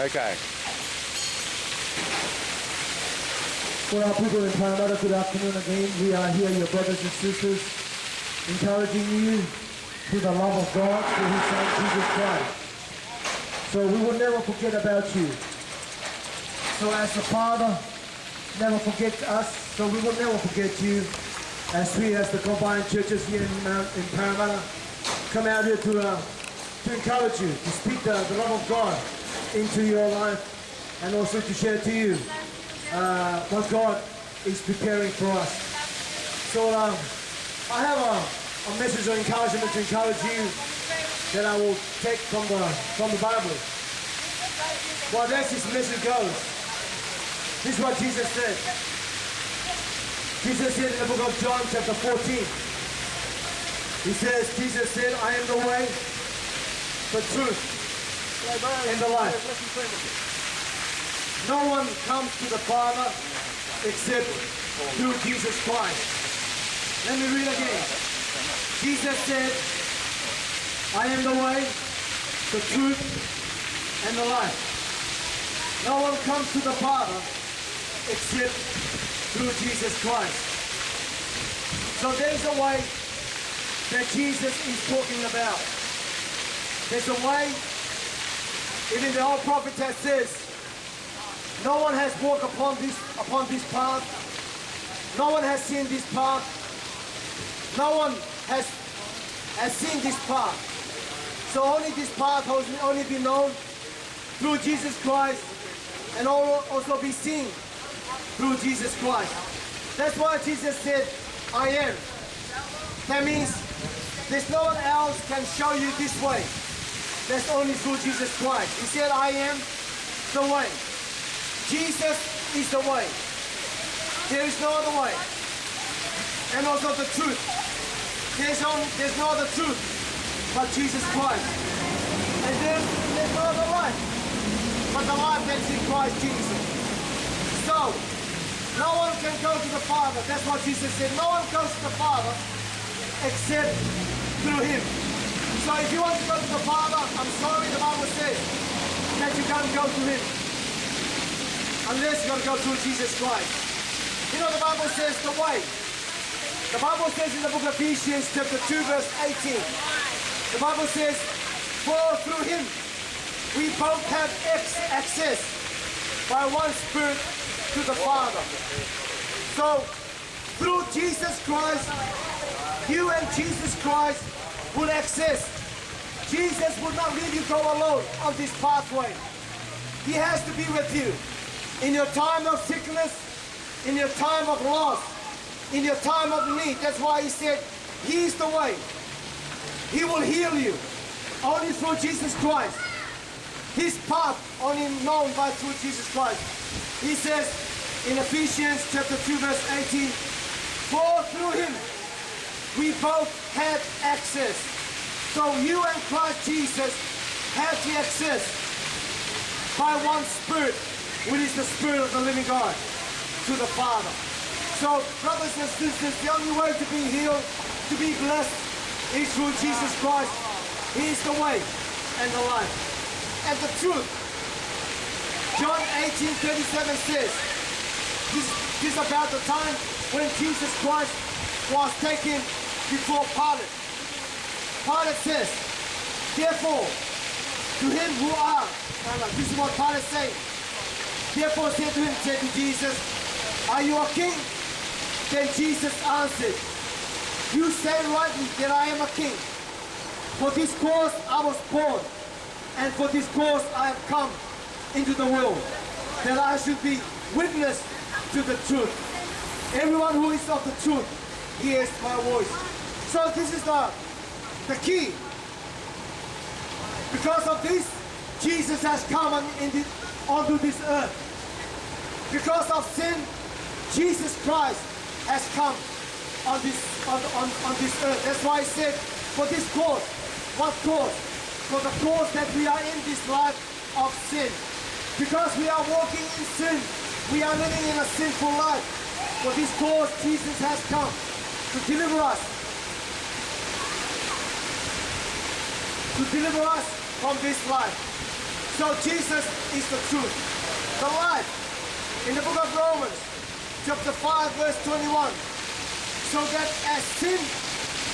Okay. For our people in Parramatta, good afternoon again. We are here, your brothers and sisters, encouraging you through the love of God through His Son, Jesus Christ. So we will never forget about you. So as the Father never forgets us, so we will never forget you. As we, as the combined churches here in Parramatta, come out here to encourage you, to speak the love of God into your life, and also to share to you what God is preparing for us. So I have a message of encouragement to encourage you that I will take from the Bible. Well, as this message goes, this is what Jesus said. Jesus said in the book of John chapter 14, Jesus said, I am the way, the truth, and the life. No one comes to the Father except through Jesus Christ. Let me read again. Jesus said, I am the way, the truth, and the life. No one comes to the Father except through Jesus Christ. So there's a way that Jesus is talking about. There's a way, even the old prophet has says, no one has walked upon this path. No one has seen this path. No one has seen this path. So only this path has only been known through Jesus Christ, and also be seen through Jesus Christ. That's why Jesus said, I am. That means there's no one else can show you this way. That's only through Jesus Christ. He said, I am the way. Jesus is the way. There is no other way. And also the truth. There's no other truth but Jesus Christ. And there's no other life but the life that's in Christ Jesus. So, no one can go to the Father. That's what Jesus said. No one goes to the Father except through Him. So if you want to go to the Father, I'm sorry, the Bible says that you can't go to Him unless you're going to go through Jesus Christ. You know, the Bible says the way. The Bible says in the book of Ephesians chapter 2 verse 18, the Bible says, for through Him we both have access by one Spirit to the Father. So through Jesus Christ, you and Jesus Christ will access. Jesus will not leave you go alone on this pathway. He has to be with you in your time of sickness, in your time of loss, in your time of need. That's why He said, He is the way. He will heal you only through Jesus Christ. His path only known by through Jesus Christ. He says in Ephesians chapter 2 verse 18, for through Him we both have access. So you and Christ Jesus have the access by one Spirit, which is the Spirit of the living God, to the Father. So brothers and sisters, the only way to be healed, to be blessed, is through Jesus Christ. He is the way and the life and the truth. John 18:37 says, this is about the time when Jesus Christ was taken before Pilate. Pilate says, therefore, to him who are, this is what Pilate said. Therefore said to him, said to Jesus, are you a king? Then Jesus answered, you say rightly that I am a king. For this cause I was born, and for this cause I have come into the world, that I should be witness to the truth. Everyone who is of the truth hears my voice. So this is the key. Because of this, Jesus has come onto this earth. Because of sin, Jesus Christ has come on this earth. That's why He said, for this cause. What cause? For the cause that we are in this life of sin. Because we are walking in sin, we are living in a sinful life. For this cause, Jesus has come to deliver us. To deliver us from this life. So Jesus is the truth, the life. In the book of Romans, chapter 5, verse 21, so that as sin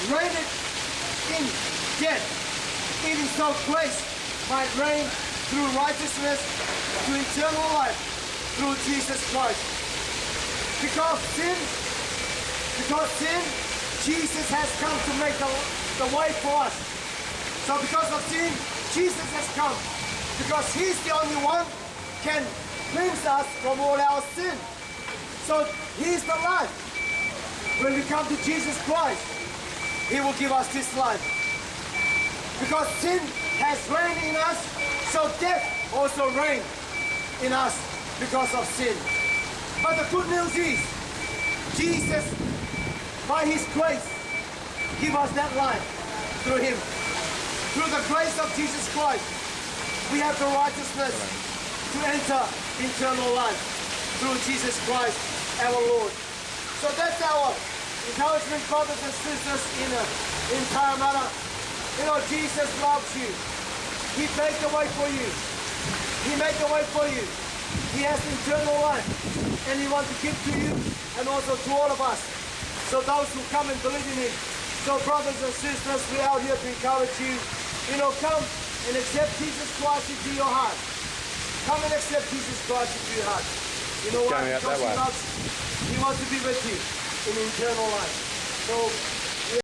reigned in death, even so grace might reign through righteousness to eternal life through Jesus Christ. Because sin, Jesus has come to make the way for us. So because of sin, Jesus has come. Because He's the only one can cleanse us from all our sin. So He's the life. When we come to Jesus Christ, He will give us this life. Because sin has reigned in us, so death also reigned in us because of sin. But the good news is, Jesus, by His grace, give us that life through Him. Through the grace of Jesus Christ, we have the righteousness to enter eternal life through Jesus Christ, our Lord. So that's our encouragement, brothers and sisters in Parramatta. You know, Jesus loves you. He made the way for you. He made the way for you. He has eternal life, and He wants to give to you and also to all of us. So those who come and believe in Him. So brothers and sisters, we're out here to encourage you. You know, come and accept Jesus Christ into your heart. Come and accept Jesus Christ into your heart. You know what? Going out that way. He wants to be with you in eternal life. So